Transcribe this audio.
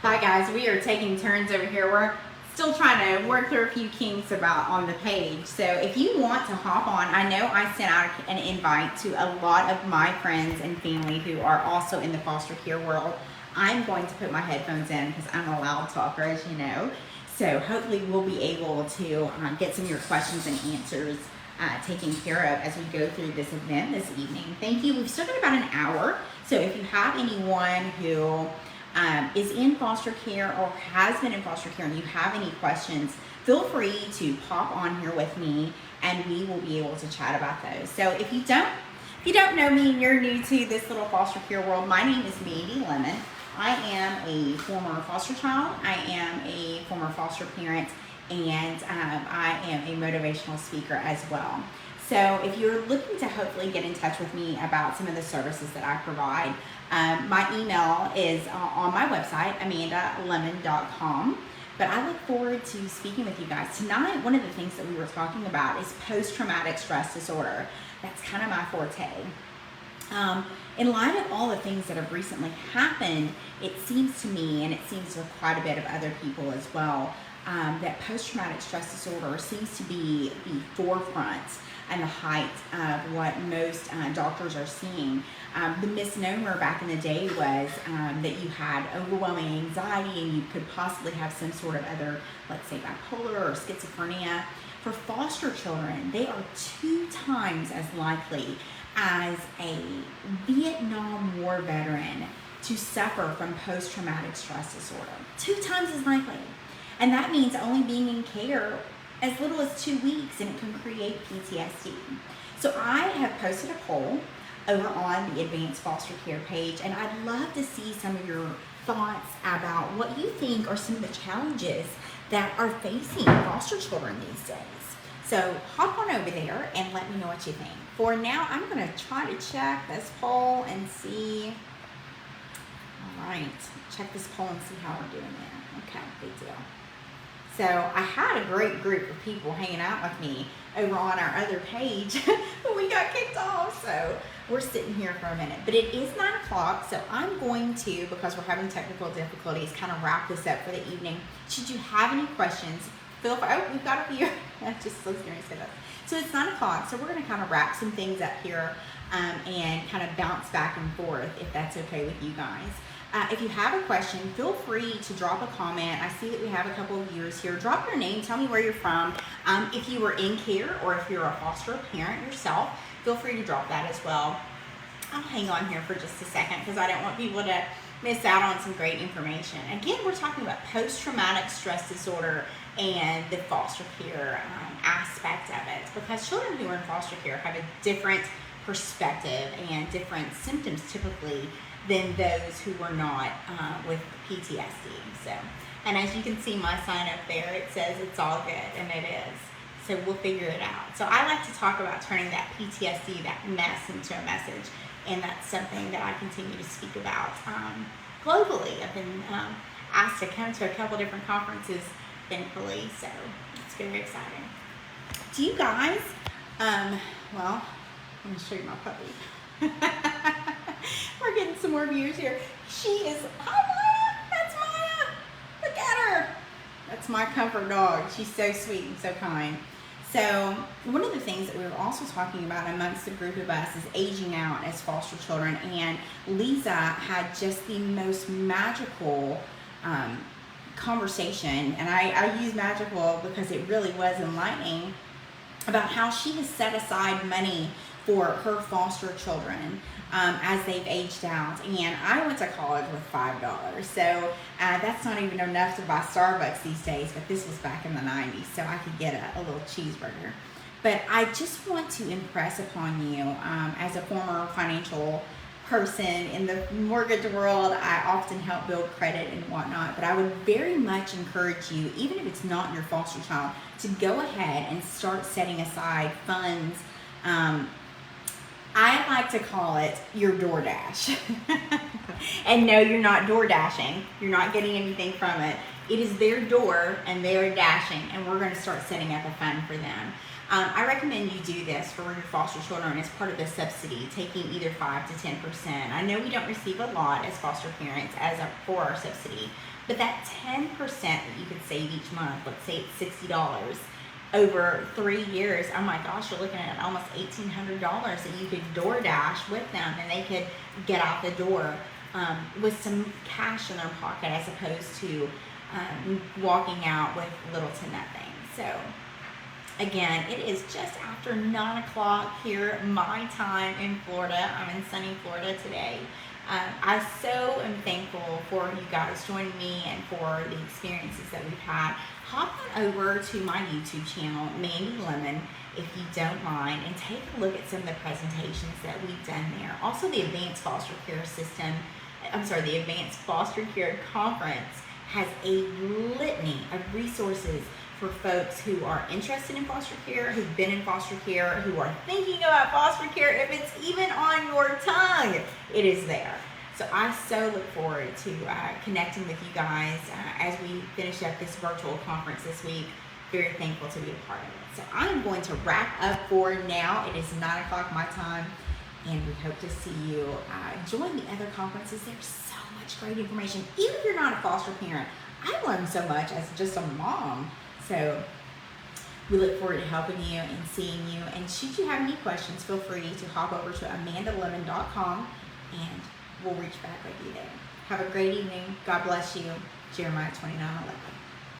Hi guys, we are taking turns over here. We're still trying to work through a few kinks about on the page. So if you want to hop on, I know I sent out an invite to a lot of my friends and family who are also in the foster care world. I'm going to put my headphones in because I'm a loud talker, as you know. So hopefully we'll be able to get some of your questions and answers taken care of as we go through this event this evening. Thank you. We've still got about an hour. So if you have anyone who is in foster care or has been in foster care and you have any questions, feel free to pop on here with me and we will be able to chat about those. So if you don't know me and you're new to this little foster care world, my name is Mandy Lemon. I am a former foster child, I am a former foster parent, and I am a motivational speaker as well. So if you're looking to hopefully get in touch with me about some of the services that I provide, my email is on my website, amandalemon.com. But I look forward to speaking with you guys. Tonight, one of the things that we were talking about is post-traumatic stress disorder. That's kind of my forte. In light of all the things that have recently happened, it seems to me, and it seems to quite a bit of other people as well, that post-traumatic stress disorder seems to be the forefront and the height of what most doctors are seeing. The misnomer back in the day was that you had overwhelming anxiety and you could possibly have some sort of other, let's say, bipolar or schizophrenia. For foster children, they are 2 times as likely as a Vietnam War veteran to suffer from post-traumatic stress disorder. 2 times as likely. And that means only being in care as little as 2 weeks, and it can create PTSD. So I have posted a poll over on the Advanced Foster Care page, and I'd love to see some of your thoughts about what you think are some of the challenges that are facing foster children these days. So hop on over there and let me know what you think. For now, I'm going to try to check this poll and see. All right, check this poll and see how we're doing there. Okay, big deal. So I had a great group of people hanging out with me over on our other page, but we got kicked off. So we're sitting here for a minute, but it is 9 o'clock. So I'm going to, because we're having technical difficulties, kind of wrap this up for the evening. Should you have any questions, feel free. Oh, we've got a few. I just was going to say that. So it's 9 o'clock. So we're going to kind of wrap some things up here and kind of bounce back and forth if that's okay with you guys. If you have a question, feel free to drop a comment. I see that we have a couple of viewers here. Drop your name, tell me where you're from. If you were in care or if you're a foster parent yourself, feel free to drop that as well. I'll hang on here for just a second because I don't want people to miss out on some great information. Again, we're talking about post-traumatic stress disorder and the foster care aspect of it, because children who are in foster care have a different perspective and different symptoms typically than those who were not with PTSD. So, and as you can see my sign up there, it says it's all good, and it is. So we'll figure it out. So I like to talk about turning that PTSD, that mess, into a message, and that's something that I continue to speak about globally. I've been asked to come to a couple different conferences, thankfully, so it's very exciting. Do you guys, well, let me show you my puppy. We're getting some more views here. She is, hi Maya, that's Maya. Look at her. That's my comfort dog. She's so sweet and so kind. So one of the things that we were also talking about amongst the group of us is aging out as foster children. And Lisa had just the most magical conversation. And I use magical because it really was enlightening about how she has set aside money for her foster children as they've aged out. And I went to college with $5, so that's not even enough to buy Starbucks these days, but this was back in the 90s, so I could get a little cheeseburger. But I just want to impress upon you, as a former financial person in the mortgage world, I often help build credit and whatnot, but I would very much encourage you, even if it's not your foster child, to go ahead and start setting aside funds. I like to call it your DoorDash. And no, you're not door dashing. You're not getting anything from it. It is their door and they are dashing, and we're going to start setting up a fund for them. I recommend you do this for your foster children as part of the subsidy, taking either 5 to 10%. I know we don't receive a lot as foster parents for our subsidy, but that 10% that you could save each month, let's say it's $60, over 3 years, oh my gosh, you're looking at almost $1,800 that you could DoorDash with them, and they could get out the door with some cash in their pocket, as opposed to walking out with little to nothing. So again, it is just after 9 o'clock here, my time in Florida. I'm in sunny Florida today. I so am thankful for you guys joining me and for the experiences that we've had. Hop on over to my YouTube channel, Mandy Lemon, if you don't mind, and take a look at some of the presentations that we've done there. Also, the Advanced Foster Care the Advanced Foster Care Conference has a litany of resources for folks who are interested in foster care, who've been in foster care, who are thinking about foster care. If it's even on your tongue, it is there. So I so look forward to connecting with you guys as we finish up this virtual conference this week. Very thankful to be a part of it. So I'm going to wrap up for now. It is 9 o'clock my time, and we hope to see you join the other conferences. There's so much great information. Even if you're not a foster parent, I learned so much as just a mom. So we look forward to helping you and seeing you. And should you have any questions, feel free to hop over to amandalemon.com and we'll reach back with you there. Have a great evening. God bless you. Jeremiah 29:11.